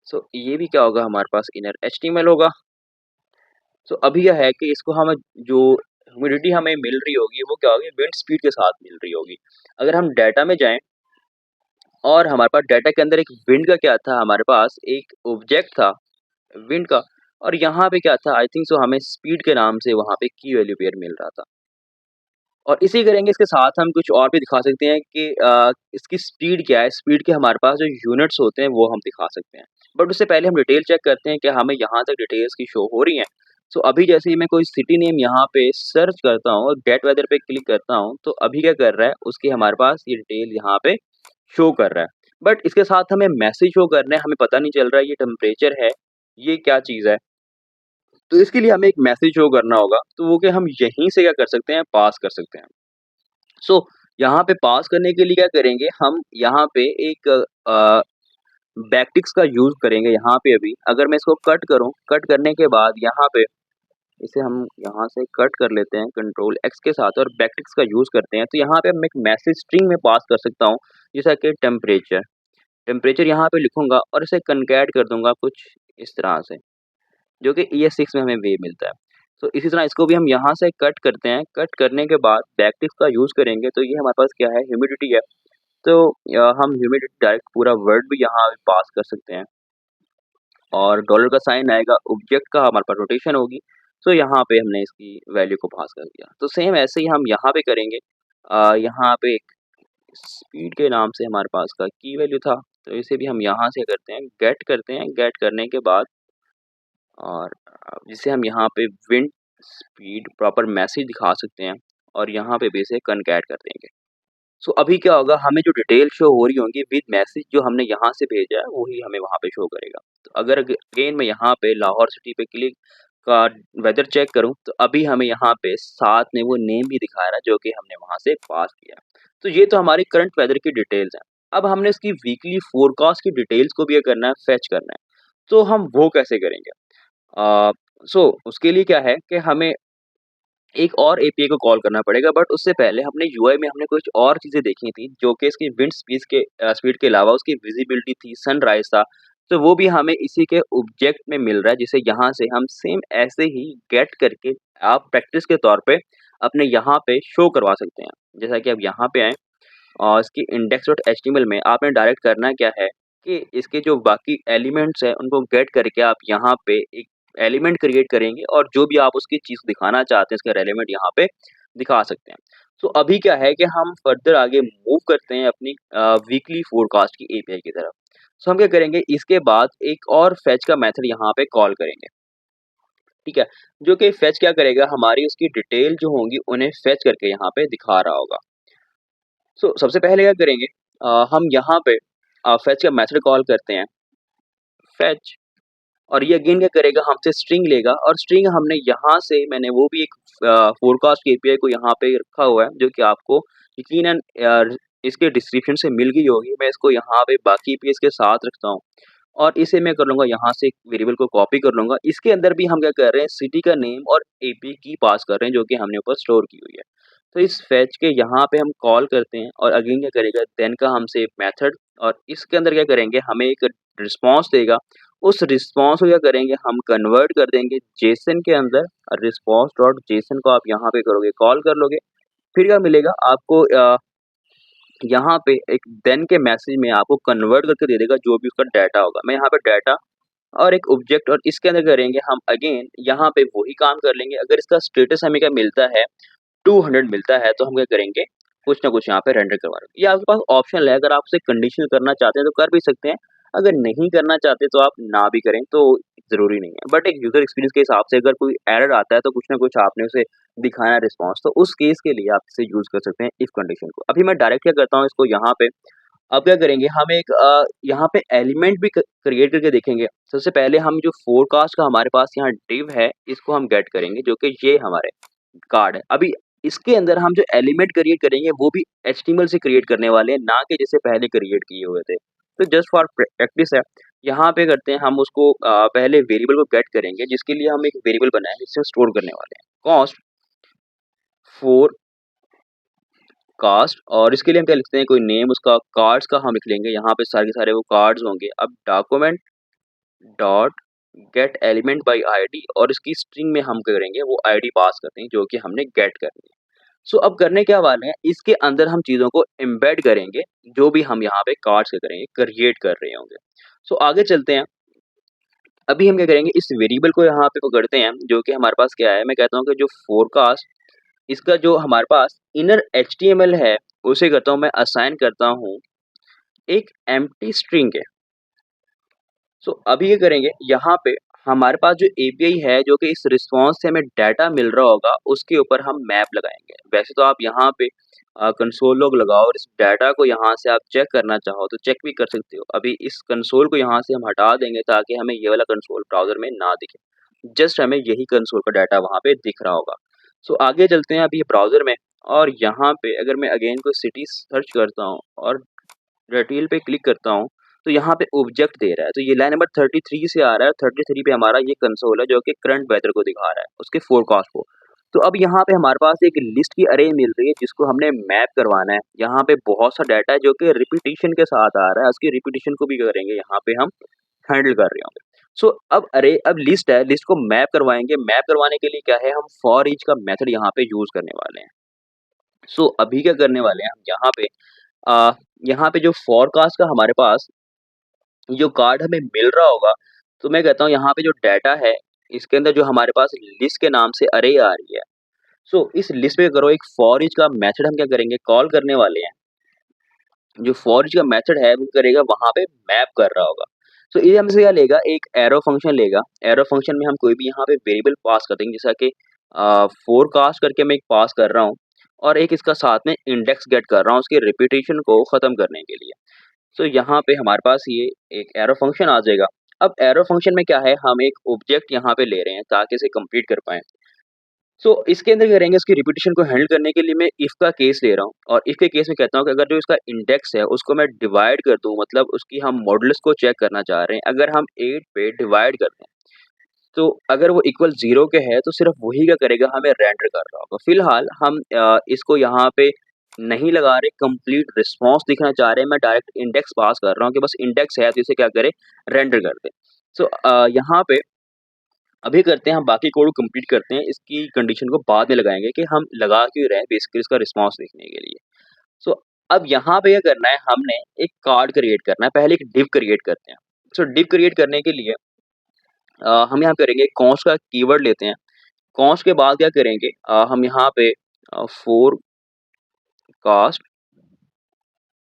सो ये भी क्या होगा, हमारे पास इनर एचटीएमएल होगा। सो अभी यह है कि इसको हम जो ह्यूमिडिटी हमें मिल रही होगी वो क्या होगी, विंड स्पीड के साथ मिल रही होगी। अगर हम डाटा में जाएं और हमारे पास डाटा के अंदर एक विंड का क्या था, हमारे पास एक ऑब्जेक्ट था विंड का, और यहाँ पे क्या था, आई थिंक सो हमें स्पीड के नाम से वहाँ पे की वैल्यू पेयर मिल रहा था। और इसी करेंगे, इसके साथ हम कुछ और भी दिखा सकते हैं कि इसकी स्पीड क्या है, स्पीड के हमारे पास जो यूनिट्स होते हैं वो हम दिखा सकते हैं। बट उससे पहले हम डिटेल चेक करते हैं कि हमें यहाँ तक डिटेल्स की शो हो रही हैं। सो अभी जैसे ही मैं कोई सिटी नेम यहाँ पे सर्च करता हूँ और गेट वेदर पे क्लिक करता हूँ, तो अभी क्या कर रहा है, उसकी हमारे पास ये डिटेल यहाँ पे शो कर रहा है। बट इसके साथ हमें मैसेज शो करने हैं, हमें पता नहीं चल रहा है ये टेम्परेचर है, ये क्या चीज़ है। तो इसके लिए हमें एक मैसेज शो करना होगा, तो वो कि हम यहीं से क्या कर सकते हैं, पास कर सकते हैं। सो यहाँ पे पास करने के लिए क्या करेंगे, हम यहाँ पे एक बैकटिक्स का यूज़ करेंगे यहाँ पे अभी। अगर मैं इसको कट करूँ, कट करने के बाद यहाँ पे इसे हम यहाँ से कट कर लेते हैं कंट्रोल एक्स के साथ और बैकटिक्स का यूज़ करते हैं। तो यहाँ पे मैं एक मैसेज स्ट्रिंग में पास कर सकता हूँ, जैसा कि टेम्परेचर। टेम्परेचर यहाँ पे लिखूँगा और इसे कनकैट कर दूँगा कुछ इस तरह से, जो कि ES6 में हमें वेव मिलता है। तो इसी तरह इसको भी हम यहाँ से कट करते हैं, कट करने के बाद बैकटिक्स का यूज़ करेंगे, तो ये हमारे पास क्या है, ह्यूमिडिटी है। तो हम ह्यूमिडिटी डायरेक्ट पूरा वर्ड भी यहाँ पास कर सकते हैं और डॉलर का साइन आएगा, ऑब्जेक्ट का हमारे पास रोटेशन होगी। तो यहाँ पे हमने इसकी वैल्यू को पास कर दिया। तो सेम ऐसे ही हम यहाँ पे करेंगे। यहाँ पे एक स्पीड के नाम से हमारे पास का की वैल्यू था, तो इसे भी हम यहाँ से करते हैं, गेट करते हैं। गेट करने के बाद और जिसे हम यहाँ पे विंड स्पीड प्रॉपर मैसेज दिखा सकते हैं और यहाँ पे भी इसे कनकैट कर देंगे। सो अभी क्या होगा, हमें जो डिटेल शो हो रही होंगी विद मैसेज जो हमने यहाँ से भेजा है, वही हमें वहाँ पे शो करेगा। तो अगर अगेन मैं यहाँ पे लाहौर सिटी पे क्लिक का वेदर चेक करूँ, तो अभी हमें यहाँ पे साथ में वो नेम भी दिखा रहा है जो कि हमने वहाँ से पास किया। तो ये तो हमारी करंट वेदर की डिटेल्स हैं। अब हमने इसकी वीकली फोरकास्ट की डिटेल्स को भी ये करना है, फेच करना है। तो हम वो कैसे करेंगे? अ, उसके लिए क्या है कि हमें एक और एपीआई को कॉल करना पड़ेगा, बट उससे पहले हमने यूआई में हमने कुछ और चीज़ें देखी थी, जो कि इसकी विंड स्पीड के अलावा उसकी विज़िबिलिटी थी, सनराइज़ था। तो वो भी हमें इसी के ऑब्जेक्ट में मिल रहा है, जिसे यहाँ से हम सेम ऐसे ही गेट करके आप प्रैक्टिस के तौर पे अपने यहाँ पे शो करवा सकते हैं। जैसा कि आप यहाँ पे आएँ और इसकी index.html में आपने डायरेक्ट करना क्या है कि इसके जो बाकी एलिमेंट्स हैं, उनको गेट करके आप यहाँ पे एक एलिमेंट क्रिएट करेंगे और जो भी आप उसकी चीज़ दिखाना चाहते हैं, इसका एलिमेंट यहाँ पे दिखा सकते हैं। सो अभी क्या है कि हम फर्दर आगे मूव करते हैं अपनी वीकली फोरकास्ट की एपीआई की तरफ। सो हम क्या करेंगे, इसके बाद एक और फेच का मेथड यहाँ पे कॉल करेंगे, ठीक है? जो कि फेच क्या करेगा, हमारी उसकी डिटेल जो होंगी उन्हें फेच करके यहाँ पे दिखा रहा होगा। सबसे पहले क्या करेंगे, हम यहाँ पे फेच का मेथड कॉल करते हैं, फेच। और ये अगेन क्या करेगा, हमसे स्ट्रिंग लेगा और स्ट्रिंग हमने यहाँ से मैंने वो भी एक फोरकास्ट की एपीआई को यहाँ पे रखा हुआ है, जो कि आपको यकीनन इसके डिस्क्रिप्शन से मिल गई होगी। मैं इसको यहाँ पे बाकी एपीआईज़ के साथ रखता हूँ और इसे मैं कर लूँगा यहाँ से एक वेरिएबल को कॉपी कर लूँगा। इसके अंदर भी हम क्या कर रहे हैं, सिटी का नेम और एपी की पास कर रहे हैं, जो कि हमने ऊपर स्टोर की हुई है। तो इस फेच के यहाँ पे हम कॉल करते हैं और अगेन क्या करेगा, देन का हमसे मेथड और इसके अंदर क्या करेंगे, हमें एक रिस्पॉन्स देगा। उस रिस्पॉन्स को क्या करेंगे, हम कन्वर्ट कर देंगे जेसन के अंदर और रिस्पॉन्स डॉट जेसन को आप यहाँ पे करोगे, कॉल कर लोगे। फिर क्या मिलेगा आपको, यहाँ पे एक देन के मैसेज में आपको कन्वर्ट करके दे देगा जो भी उसका डाटा होगा। मैं यहाँ पे डाटा और एक ऑब्जेक्ट और इसके अंदर करेंगे हम अगेन यहाँ पे वही काम कर लेंगे। अगर इसका स्टेटस हमें क्या मिलता है, 200 मिलता है, तो हम क्या करेंगे, कुछ ना कुछ यहाँ पे रेंडर करवा देंगे। ये आपके पास ऑप्शनल है, अगर आप उसे कंडीशनल करना चाहते हैं तो कर भी सकते हैं, अगर नहीं करना चाहते तो आप ना भी करें, तो ज़रूरी नहीं है। बट एक यूज़र एक्सपीरियंस के हिसाब से अगर कोई एरर आता है तो कुछ ना कुछ आपने उसे दिखाना है रिस्पॉन्स, तो उस केस के लिए आप इसे यूज़ कर सकते हैं इफ कंडीशन को। अभी मैं डायरेक्ट क्या करता हूँ, इसको यहाँ पे अब क्या करेंगे, हम एक यहाँ पे एलिमेंट भी क्रिएट करके देखेंगे। सबसे पहले हम जो फोरकास्ट का हमारे पास यहाँ डिव है, इसको हम गेट करेंगे, जो कि ये हमारे कार्ड है। अभी इसके अंदर हम जो एलिमेंट क्रिएट करेंगे वो भी एचटीएमएल से क्रिएट करने वाले हैं, ना कि जैसे पहले क्रिएट किए हुए थे। तो जस्ट फॉर प्रैक्टिस है, यहाँ पे करते हैं हम उसको पहले वेरिएबल को गेट करेंगे, जिसके लिए हम एक वेरिएबल बनाए जिसे स्टोर करने वाले हैं, कॉस्ट फोरकास्ट। और इसके लिए हम क्या लिखते हैं, कोई नेम उसका कार्ड्स का हम लिख लेंगे, यहाँ पे सारे के सारे वो कार्ड्स होंगे। अब document dot get element by ID और इसकी स्ट्रिंग में हम क्या करेंगे, वो आईडी पास करते हैं जो कि हमने गेट करनी है। अब करने क्या वाले हैं, इसके अंदर हम चीज़ों को एम्बेड करेंगे, जो भी हम यहाँ पे कार्ड्स के करेंगे, क्रिएट कर रहे होंगे। आगे चलते हैं। अभी हम क्या करेंगे, इस वेरिएबल को यहाँ पे पकड़ते हैं, जो कि हमारे पास क्या है, मैं कहता हूँ कि जो फोरकास्ट इसका जो हमारे पास इनर एचटीएमएल है, उसे करता हूँ मैं असाइन करता हूँ एक एम्प्टी स्ट्रिंग है। सो अभी ये करेंगे यहाँ पे हमारे पास जो एपीआई है जो कि इस रिस्पॉन्स से हमें डाटा मिल रहा होगा उसके ऊपर हम मैप लगाएंगे। वैसे तो आप यहाँ पे कंसोल लॉग लगाओ और इस डाटा को यहाँ से आप चेक करना चाहो तो चेक भी कर सकते हो। अभी इस कंसोल को यहाँ से हम हटा देंगे ताकि हमें ये वाला कंसोल ब्राउज़र में ना दिखे। जस्ट हमें यही कंसोल का डाटा वहाँ पे दिख रहा होगा। सो आगे चलते हैं अभी ब्राउज़र में और यहाँ पे अगर मैं अगेन कोई सिटी सर्च करता हूँ और डिटेल पे क्लिक करता हूँ तो यहाँ पे ऑब्जेक्ट दे रहा है। तो ये लाइन नंबर 33 से आ रहा है, 33 पे हमारा ये कंसोल है जो कि करंट वेदर को दिखा रहा है, उसके फोरकास्ट को। तो अब यहाँ पे हमारे पास एक लिस्ट की अरे मिल रही है जिसको हमने मैप करवाना है। यहाँ पे बहुत सा डाटा है जो कि रिपीटिशन के साथ आ रहा है, उसकी रिपीटिशन को भी करेंगे यहाँ पे हम हैंडल कर रहे होंगे। सो अब लिस्ट है, लिस्ट को मैप करवाएंगे। मैप करवाने के लिए क्या है, हम फॉर ईच का मेथड यहाँ पे यूज करने वाले हैं। सो अभी क्या करने वाले हैं हम अ, यहाँ पे जो फोरकास्ट का हमारे पास जो कार्ड हमें मिल रहा होगा, तो मैं कहता हूँ यहाँ पे जो डाटा है, इसके अंदर जो हमारे पास लिस्ट के नाम से अरे आ रही है। सो इस लिस्ट पे करो एक फॉर ईच का मेथड हम क्या करेंगे, कॉल करने वाले हैं। जो फॉर ईच का मेथड है वो करेगा वहाँ पे मैप कर रहा होगा। सो ये हमसे क्या लेगा, एक एरो फंक्शन लेगा। एरो फंक्शन में हम कोई भी यहाँ पे वेरिएबल पास कर देंगे, जैसा कि फोरकास्ट करके मैं एक पास कर रहा हूँ और एक इसका साथ में इंडेक्स गेट कर रहा हूँ उसके रिपीटेशन को ख़त्म करने के लिए। सो यहाँ पे हमारे पास ये एक एरो फंक्शन आ जाएगा। अब एरो फंक्शन में क्या है, हम एक ऑब्जेक्ट यहाँ पे ले रहे हैं ताकि इसे कंप्लीट कर पाएँ। सो इसके अंदर करेंगे, इसकी रिपीटिशन को हैंडल करने के लिए मैं इफ का केस ले रहा हूँ और इफ के केस में कहता हूँ कि अगर जो इसका इंडेक्स है उसको मैं डिवाइड कर दूँ, मतलब उसकी हम मॉडुलस को चेक करना चाह रहे हैं। अगर हम 8 पे डिवाइड करते हैं तो अगर वो इक्वल 0 के है तो सिर्फ वही क्या करेगा, हमें रेंडर कर रहा होगा। फिलहाल हम इसको यहाँ पे नहीं लगा रहे, कंप्लीट रिस्पॉन्स दिखना चाह रहे हैं। मैं डायरेक्ट इंडेक्स पास कर रहा हूँ कि बस इंडेक्स है तो इसे क्या करे, रेंडर कर दे। सो यहाँ पे अभी करते हैं हम बाकी कोड को कंप्लीट करते हैं, इसकी कंडीशन को बाद में लगाएँगे कि हम लगा क्यों रहे हैं, बेसिकली इसका रिस्पॉन्स देखने के लिए। सो अब यहाँ पे क्या करना है, हमने एक कार्ड क्रिएट करना है। पहले एक डिव क्रिएट करते हैं। सो डिव क्रिएट करने के लिए हम यहाँ करेंगे कॉन्स्ट का कीवर्ड लेते हैं। कॉन्स्ट के बाद क्या करेंगे, हम यहाँ पे फोरकास्ट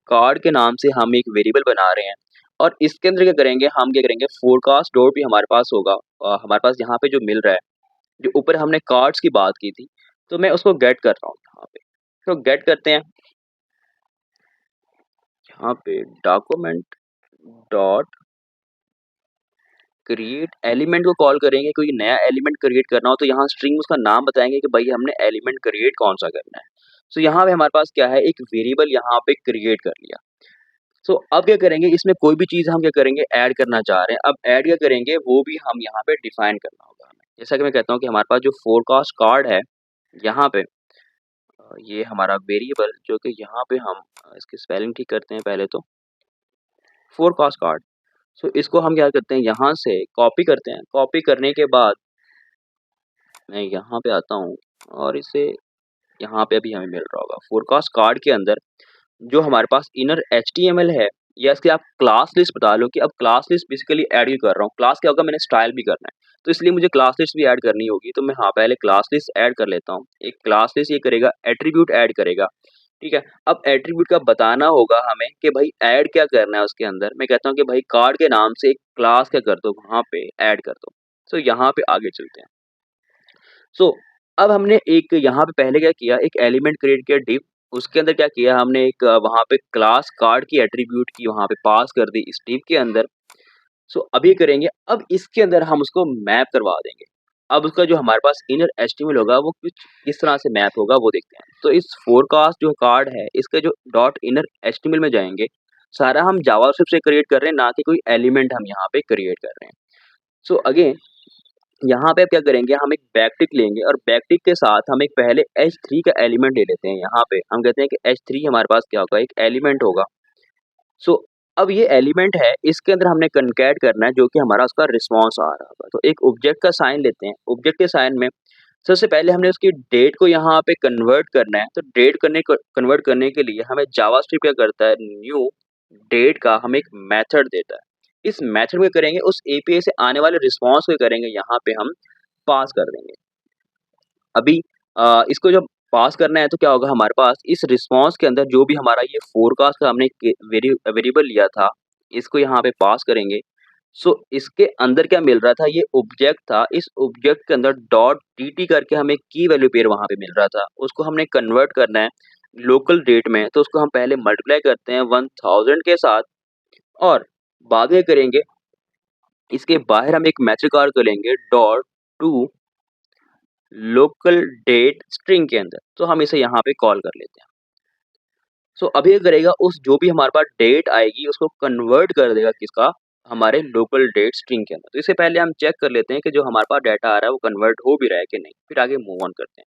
कार्ड के नाम से हम एक वेरिएबल बना रहे हैं और इसके अंदर क्या करेंगे फोरकास्ट डॉट भी हमारे पास होगा। हमारे पास यहाँ पे जो मिल रहा है, जो ऊपर हमने कार्ड्स की बात की थी, तो मैं उसको गेट कर रहा हूँ यहाँ पे। तो गेट करते हैं यहाँ पे डॉक्यूमेंट डॉट क्रिएट एलिमेंट को कॉल करेंगे। कोई नया एलिमेंट क्रिएट करना हो तो यहाँ स्ट्रिंग उसका नाम बताएंगे कि भाई हमने एलिमेंट क्रिएट कौन सा करना है। सो यहाँ पे हमारे पास क्या है, एक वेरिएबल यहाँ पे क्रिएट कर लिया। सो अब क्या करेंगे, इसमें कोई भी चीज़ हम क्या करेंगे, ऐड करना चाह रहे हैं। अब ऐड क्या करेंगे, वो भी हम यहाँ पे डिफाइन करना होगा हमें। जैसा कि मैं कहता हूँ कि हमारे पास जो फोरकास्ट कार्ड है यहाँ पे ये हमारा वेरिएबल जो कि यहाँ पे हम इसकी स्पेलिंग ठीक करते हैं पहले तो, फोरकास्ट कार्ड। सो इसको हम क्या करते हैं, यहाँ से कॉपी करते हैं। कॉपी करने के बाद मैं यहाँ पे आता हूँ और इसे यहाँ पे अभी हमें मिल रहा होगा फोरकास्ट कार्ड के अंदर जो हमारे पास इनर एचटीएमएल है, या इसकी आप क्लास लिस्ट बता लो कि अब क्लास लिस्ट बेसिकली ऐड ही कर रहा हूँ। क्लास क्या होगा, मैंने स्टाइल भी करना है तो इसलिए मुझे क्लास लिस्ट भी ऐड करनी होगी। तो मैं हाँ पहले क्लास लिस्ट ऐड कर लेता हूँ। एक क्लास लिस्ट ये करेगा, एट्रीब्यूट ऐड करेगा, ठीक है। अब एट्रीब्यूट का बताना होगा हमें कि भाई ऐड क्या करना है उसके अंदर। मैं कहता हूँ कि भाई कार्ड के नाम से एक क्लास क्या कर दो, वहाँ पे ऐड कर दो। सो यहाँ पे आगे चलते हैं। सो अब हमने एक यहाँ पे पहले क्या किया, एक एलिमेंट क्रिएट किया डिव। उसके अंदर क्या किया हमने, एक वहाँ पे क्लास कार्ड की एट्रीब्यूट की वहाँ पे पास कर दी इस डिव के अंदर। सो अभी करेंगे, अब इसके अंदर हम उसको मैप करवा देंगे। अब उसका जो हमारे पास इनर एचटीएमएल होगा वो कुछ किस तरह से मैप होगा वो देखते हैं। तो इस फोरकास्ट जो कार्ड है इसके जो डॉट इनर एचटीएमएल में जाएंगे, सारा हम जावास्क्रिप्ट से क्रिएट कर रहे हैं, ना कि कोई एलिमेंट हम यहाँ पे क्रिएट कर रहे हैं। सो अगेन यहाँ पे अब क्या करेंगे, हम एक बैकटिक लेंगे और बैकटिक के साथ हम एक पहले H3 का एलिमेंट ले लेते हैं। यहाँ पे हम कहते हैं कि H3 हमारे पास क्या होगा, एक एलिमेंट होगा। सो अब ये एलिमेंट है, इसके अंदर हमने कनकैट करना है जो कि हमारा उसका रिस्पॉन्स आ रहा होगा। तो एक ऑब्जेक्ट का साइन लेते हैं। ऑब्जेक्ट के साइन में सबसे पहले हमने उसकी डेट को यहाँ पे कन्वर्ट करना है। तो डेट कन्वर्ट करने के लिए हमें जावास्क्रिप्ट क्या करता है, न्यू डेट का हमें एक मेथड देता है। इस मेथड में करेंगे, उस एपीआई से आने वाले रिस्पॉन्स को करेंगे यहाँ पे हम पास कर देंगे। अभी इसको जब पास करना है तो क्या होगा हमारे पास इस रिस्पॉन्स के अंदर जो भी हमारा ये फोरकास्ट का हमने वेरिएबल लिया था, इसको यहाँ पे पास करेंगे। सो इसके अंदर क्या मिल रहा था, ये ऑब्जेक्ट था, इस ऑब्जेक्ट के अंदर डॉट टीटी करके हमें की वैल्यू पेयर वहाँ पे मिल रहा था, उसको हमने कन्वर्ट करना है लोकल डेट में, तो उसको हम पहले मल्टीप्लाई करते हैं 1000 के साथ और बाद में करेंगे इसके बाहर हम एक मैसेज कॉल करेंगे dot to local date string के अंदर, तो हम इसे यहाँ पे कॉल कर लेते हैं। सो अभी क्या करेगा, उस जो भी हमारे पास डेट आएगी उसको कन्वर्ट कर देगा किसका, हमारे लोकल डेट स्ट्रिंग के अंदर। तो इससे पहले हम चेक कर लेते हैं कि जो हमारे पास डाटा आ रहा है वो कन्वर्ट हो भी रहा है कि नहीं, फिर आगे मूव ऑन करते हैं।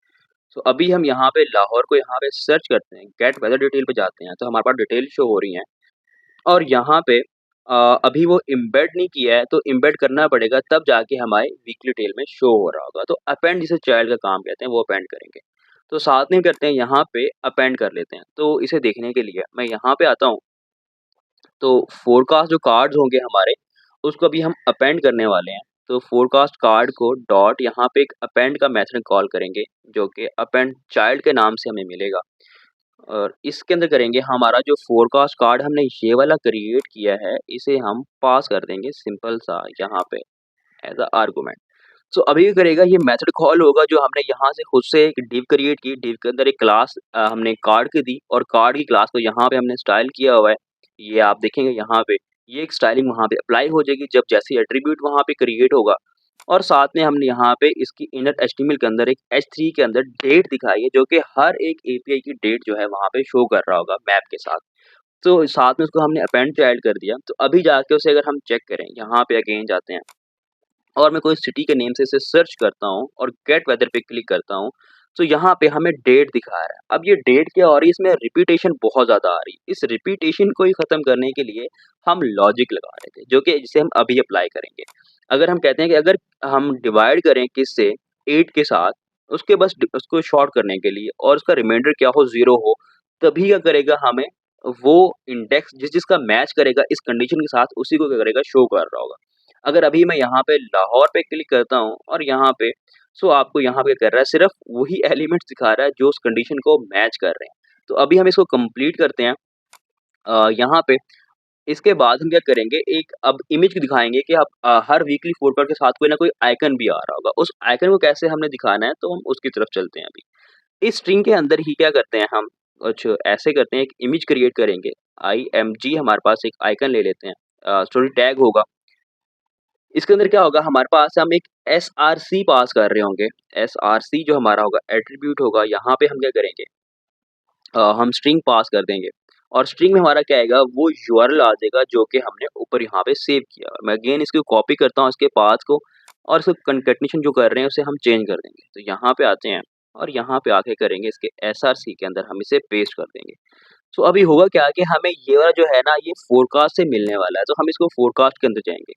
सो अभी हम यहाँ पे लाहौर को यहाँ पे सर्च करते हैं, गेट वेदर डिटेल पे जाते हैं, तो हमारे पास डिटेल शो हो रही हैं और यहाँ पे अभी वो एम्बेड नहीं किया है, तो एम्बेड करना पड़ेगा, तब जाके हमारे वीकली टेल में शो हो रहा होगा। तो अपेंड जिसे चाइल्ड का काम कहते हैं वो अपेंड करेंगे। तो साथ में करते हैं यहाँ पे अपेंड कर लेते हैं। तो इसे देखने के लिए मैं यहाँ पे आता हूँ, तो फोरकास्ट जो कार्ड्स होंगे हमारे उसको अभी हम अपेंड करने वाले हैं। तो फोरकास्ट कार्ड को डॉट यहाँ पे एक अपेंड का मेथड कॉल करेंगे जो कि अपेंड चाइल्ड के नाम से हमें मिलेगा और इसके अंदर करेंगे हमारा जो फोरकास्ट कार्ड हमने ये वाला क्रिएट किया है इसे हम पास कर देंगे सिंपल सा यहाँ पे एज अ आर्गुमेंट। सो अभी क्या करेगा, ये मेथड कॉल होगा जो हमने यहाँ से खुद से एक डिव क्रिएट की, डिव के अंदर एक क्लास हमने कार्ड की दी और कार्ड की क्लास को यहाँ पे हमने स्टाइल किया हुआ है। ये आप देखेंगे यहाँ पे ये एक स्टाइलिंग वहाँ पे अप्लाई हो जाएगी जब जैसे एट्रीब्यूट वहाँ पे क्रिएट होगा और साथ में हमने यहाँ पे इसकी इनर एचटीएमएल के अंदर एक H3 के अंदर डेट दिखाई है जो कि हर एक एपीआई की डेट जो है वहाँ पे शो कर रहा होगा मैप के साथ। तो साथ में उसको हमने अपेंड चाइल्ड कर दिया। तो अभी जाके उसे अगर हम चेक करें, यहाँ पे अगेन जाते हैं और मैं कोई सिटी के नेम से इसे सर्च करता हूँ और गेट वेदर पे क्लिक करता हूँ, तो यहाँ पे हमें डेट दिखा रहा है। अब ये डेट क्या हो रही है, इसमें रिपीटेशन बहुत ज़्यादा आ रही है। इस रिपीटेशन को ही ख़त्म करने के लिए हम लॉजिक लगा रहे थे जो कि जिसे हम अभी अप्लाई करेंगे। अगर हम कहते हैं कि अगर हम डिवाइड करें किससे 8 के साथ, उसके बस उसको शॉर्ट करने के लिए और उसका रिमाइंडर क्या हो 0 हो, तभी क्या करेगा हमें वो इंडेक्स जिसका मैच करेगा इस कंडीशन के साथ उसी को क्या करेगा शो कर रहा होगा। अगर अभी मैं यहाँ पे लाहौर पे क्लिक करता हूँ और यहाँ पे सो आपको यहाँ पे कर रहा है सिर्फ वही एलिमेंट्स दिखा रहा है जो उस कंडीशन को मैच कर रहे हैं। तो अभी हम इसको कंप्लीट करते हैं यहाँ पे। इसके बाद हम क्या करेंगे, एक अब इमेज दिखाएंगे कि आप हर वीकली फोरकास्ट के साथ कोई ना कोई आइकन भी आ रहा होगा। उस आइकन को कैसे हमने दिखाना है तो हम उसकी तरफ चलते हैं। अभी इस स्ट्रिंग के अंदर ही क्या करते हैं हम, कुछ ऐसे करते हैं, एक इमेज क्रिएट करेंगे। IMG हमारे पास एक आइकन ले लेते हैं, स्टोरी टैग होगा। इसके अंदर क्या होगा हमारे पास, हम एक SRC पास कर रहे होंगे। SRC जो हमारा होगा एट्रीब्यूट होगा, यहाँ पे हम क्या करेंगे, हम स्ट्रिंग पास कर देंगे और स्ट्रिंग में हमारा क्या आएगा, वो यूआरएल आ जाएगा जो कि हमने ऊपर यहाँ पे सेव किया। मैं अगेन इसको कॉपी करता हूँ इसके पाथ को और इसको कंकैटिनेशन जो कर रहे हैं उसे हम चेंज कर देंगे। तो यहाँ पे आते हैं और यहाँ पे आके करेंगे इसके SRC के अंदर हम इसे पेस्ट कर देंगे। सो अभी होगा क्या कि हमें ये वाला जो है ना ये फोरकास्ट से मिलने वाला है, तो हम इसको फोरकास्ट के अंदर जाएंगे।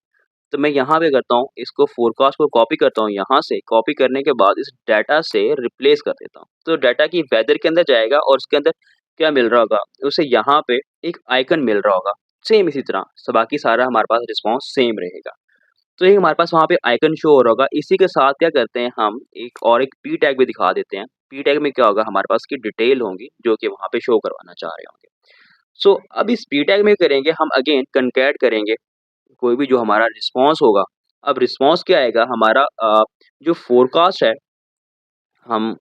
तो मैं यहाँ पे करता हूँ, इसको फोरकास्ट को कॉपी करता हूँ, यहाँ से कॉपी करने के बाद इस डाटा से रिप्लेस कर देता हूँ। तो डाटा की वेदर के अंदर जाएगा और उसके अंदर क्या मिल रहा होगा, उसे यहाँ पे एक आइकन मिल रहा होगा सेम इसी तरह। सो बाकी सारा हमारे पास रिस्पॉन्स सेम रहेगा। तो ये हमारे पास वहाँ पे आइकन शो हो रहा होगा। इसी के साथ क्या करते हैं हम, एक पी टैग भी दिखा देते हैं। पी टैग में क्या होगा, हमारे पास की डिटेल होंगी जो कि वहाँ पे शो करवाना चाह रहे होंगे। सो अब इस पी टैग में करेंगे हम अगेन कंकैट करेंगे कोई भी जो हमारा रिस्पॉन्स होगा। अब रिस्पॉन्स क्या आएगा हमारा, जो फोरकास्ट है, हम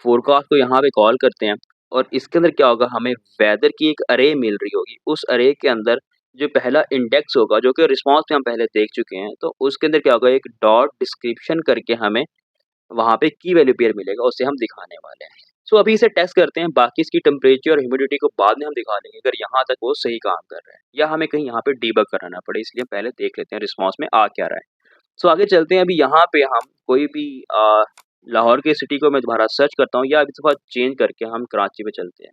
फोरकास्ट को यहाँ पे कॉल करते हैं और इसके अंदर क्या होगा, हमें वेदर की एक अरे मिल रही होगी। उस अरे के अंदर जो पहला इंडेक्स होगा जो कि रिस्पॉन्स में हम पहले देख चुके हैं, तो उसके अंदर क्या होगा, एक डॉट डिस्क्रिप्शन करके हमें वहाँ पे की वैल्यू पेयर मिलेगा, उसे हम दिखाने वाले हैं। सो अभी इसे टेस्ट करते हैं, बाकी इसकी टेम्परेचर और ह्यूमिडिटी को बाद में हम दिखा देंगे अगर यहाँ तक वो सही काम कर रहा है या हमें कहीं यहाँ पे डीबग कराना पड़े, इसलिए पहले देख लेते हैं रिस्पॉन्स में आ क्या रहा है। सो आगे चलते हैं। अभी यहाँ पे हम कोई भी लाहौर के सिटी को मैं दोबारा सर्च करता हूँ या इस बार चेंज करके हम कराची पे चलते हैं।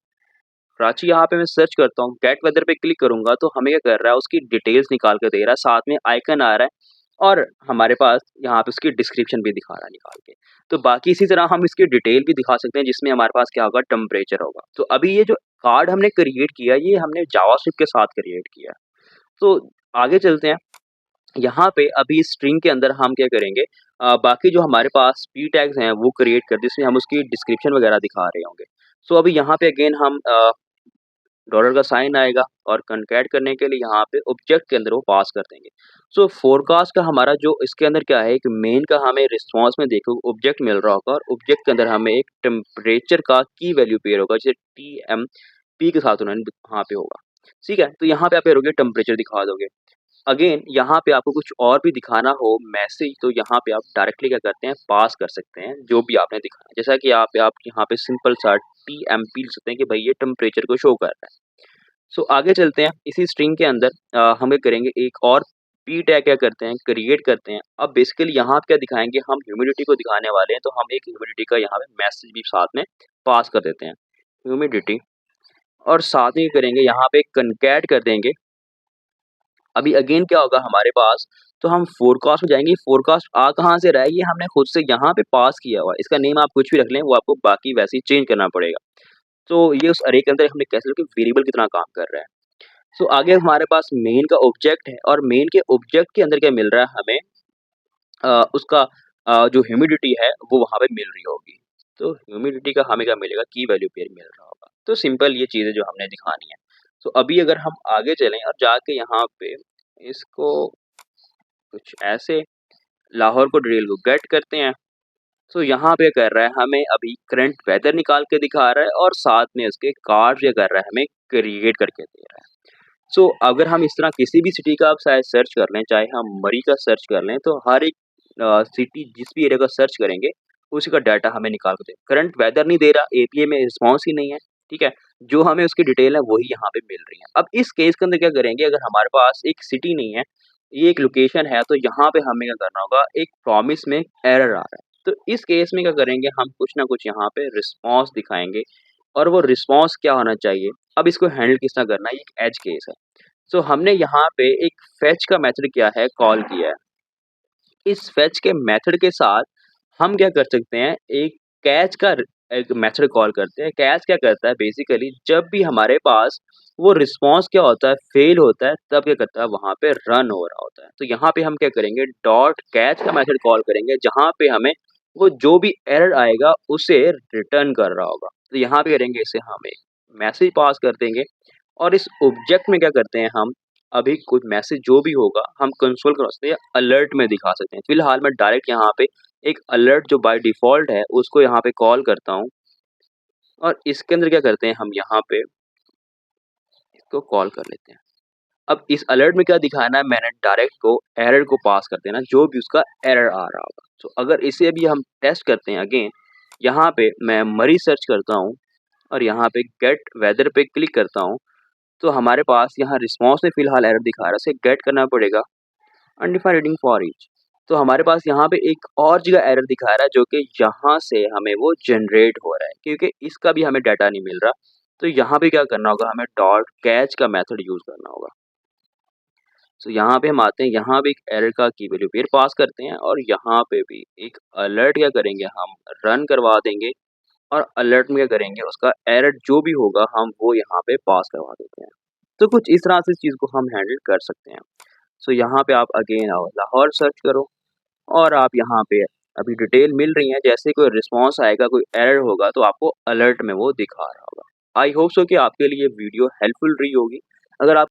कराची यहाँ पे मैं सर्च करता हूँ, गेट वेदर पे क्लिक करूँगा तो हमें क्या कर रहा है, उसकी डिटेल्स निकाल कर दे रहा है, साथ में आइकन आ रहा है और हमारे पास यहाँ पे उसकी डिस्क्रिप्शन भी दिखा रहा है निकाल के। तो बाकी इसी तरह हम इसकी डिटेल भी दिखा सकते हैं जिसमें हमारे पास क्या होगा, टेम्परेचर होगा। तो अभी ये जो कार्ड हमने क्रिएट किया ये हमने जावास्क्रिप्ट के साथ क्रिएट किया। तो आगे चलते हैं। यहाँ पे अभी स्ट्रिंग के अंदर हम क्या करेंगे, बाकी जो हमारे पास p टैग्स हैं वो क्रिएट कर दें, जिसमें हम उसकी डिस्क्रिप्शन वगैरह दिखा रहे होंगे। सो अभी यहाँ पे अगेन हम डॉलर का साइन आएगा और कॉन्कैट करने के लिए यहाँ पे ऑब्जेक्ट के अंदर वो पास कर देंगे। सो फोरकास्ट का हमारा जो इसके अंदर क्या है कि मेन का हमें रिस्पॉन्स में देखो ऑब्जेक्ट मिल रहा होगा और ऑब्जेक्ट के अंदर हमें एक टेम्परेचर का की वैल्यू पेयर होगा, जैसे टीएमपी के साथ उन्होंने वहाँ पे होगा। ठीक है, तो यहाँ पे आप करोगे टेम्परेचर दिखा दोगे। अगेन यहाँ पे आपको कुछ और भी दिखाना हो मैसेज, तो यहाँ पे आप डायरेक्टली क्या करते हैं, पास कर सकते हैं जो भी आपने दिखाना है। जैसा कि आप यहाँ पे सिंपल सा टीएमपी लिख सकते हैं कि भाई ये टेम्परेचर को शो कर रहा है। सो आगे चलते हैं, इसी स्ट्रिंग के अंदर हम क्या करेंगे, एक और p टैग क्या करते हैं, क्रिएट करते हैं। अब बेसिकली यहाँ पे क्या दिखाएंगे, हम ह्यूमिडिटी को दिखाने वाले हैं, तो हम एक ह्यूमिडिटी का यहाँ पे मैसेज भी साथ में पास कर देते हैं, ह्यूमिडिटी। और साथ में करेंगे यहाँ पे कनकैट कर देंगे। अभी अगेन क्या होगा हमारे पास, तो हम फोरकास्ट में जाएंगे। फोरकास्ट आ कहाँ से रहा है, ये हमने खुद से यहाँ पे पास किया हुआ है। इसका नेम आप कुछ भी रख लें, वो आपको बाकी वैसे ही चेंज करना पड़ेगा। तो ये उस अरे के अंदर हमने कैसे कि वेरिएबल कितना काम कर रहा है। सो आगे हमारे पास मेन का ऑब्जेक्ट है और मेन के ऑब्जेक्ट के अंदर क्या मिल रहा है हमें, उसका जो ह्यूमिडिटी है वो वहाँ पे मिल रही होगी। तो ह्यूमिडिटी का हमें क्या मिलेगा, की वैल्यू पेयर मिल रहा होगा। तो सिंपल ये चीज़ें जो हमने दिखानी है। तो अभी अगर हम आगे चलें और जाके यहाँ पे इसको कुछ ऐसे लाहौर को ड्रिल को गेट करते हैं। तो यहाँ पे कर रहा है हमें अभी करंट वेदर निकाल के दिखा रहा है और साथ में उसके कार्ड क्या कर रहा है, हमें क्रिएट करके दे रहा है। सो अगर हम इस तरह किसी भी सिटी का आप शायद सर्च कर लें, चाहे हम मरी का सर्च कर लें, तो हर एक सिटी जिस भी एरिया का सर्च करेंगे उसी का डाटा हमें निकाल के दे। करंट वेदर नहीं दे रहा, एपीए में रिस्पॉन्स ही नहीं है, ठीक है। जो हमें उसकी डिटेल है वही यहाँ पे मिल रही है। अब इस केस के अंदर क्या करेंगे, अगर हमारे पास एक सिटी नहीं है, ये एक लोकेशन है, तो यहाँ पे हमें क्या करना होगा, एक प्रॉमिस में एरर आ रहा है। तो इस केस में क्या करेंगे, हम कुछ ना कुछ यहाँ पे रिस्पॉन्स दिखाएंगे और वो रिस्पॉन्स क्या होना चाहिए। अब इसको हैंडल किस तरह करना है, ये एक एज केस है। सो हमने यहाँ पे एक फेच का मेथड क्या है, कॉल किया है। इस फेच के मेथड के साथ हम क्या कर सकते हैं, एक कैच का एक मेथड कॉल करते हैं। कैच क्या करता है, बेसिकली जब भी हमारे पास वो रिस्पॉन्स क्या होता है, फेल होता है, तब क्या करता है, वहाँ पे रन हो रहा होता है। तो यहाँ पे हम क्या करेंगे, डॉट कैच का मेथड कॉल करेंगे, जहाँ पे हमें वो जो भी एरर आएगा उसे रिटर्न कर रहा होगा। तो यहाँ पे करेंगे, इसे हम एक मैसेज पास कर देंगे और इस ऑब्जेक्ट में क्या करते हैं, हम अभी कुछ मैसेज जो भी होगा हम कंसोल कर सकते हैं, अलर्ट में दिखा सकते हैं। फिलहाल मैं डायरेक्ट यहाँ पे एक अलर्ट जो बाय डिफ़ॉल्ट है उसको यहाँ पे कॉल करता हूँ और इसके अंदर क्या करते हैं, हम यहाँ पे इसको कॉल कर लेते हैं। अब इस अलर्ट में क्या दिखाना है, मैंने डायरेक्ट को एरर को पास कर देना, जो भी उसका एरर आ रहा होगा। तो अगर इसे भी हम टेस्ट करते हैं, अगेन यहाँ पे मैं मरी सर्च करता हूँ और यहाँ पे गेट वेदर पे क्लिक करता हूँ, तो हमारे पास यहाँ रिस्पॉन्स में फिलहाल एरर दिखा रहा है, इसे गेट करना पड़ेगा अनडिफाइंड रीडिंग फॉर ईच। तो हमारे पास यहाँ पे एक और जगह एरर दिखा रहा है, जो कि यहाँ से हमें वो जनरेट हो रहा है, क्योंकि इसका भी हमें डाटा नहीं मिल रहा। तो यहाँ पे क्या करना होगा, हमें डॉट कैच का मेथड यूज़ करना होगा। तो यहाँ पे हम आते हैं, यहाँ पे एक एरर का की वैल्यू पेयर पास करते हैं और यहाँ पे भी एक अलर्ट क्या करेंगे, हम रन करवा देंगे और अलर्ट में क्या करेंगे, उसका एरर जो भी होगा हम वो यहाँ पे पास करवा देते हैं। तो कुछ इस तरह से इस चीज़ को हम हैंडल कर सकते हैं। सो यहाँ पे आप अगेन आओ, लाहौर सर्च करो और आप यहाँ पे अभी डिटेल मिल रही है। जैसे कोई रिस्पॉन्स आएगा, कोई एरर होगा, तो आपको अलर्ट में वो दिखा रहा होगा। आई होप सो कि आपके लिए वीडियो हेल्पफुल रही होगी। अगर आप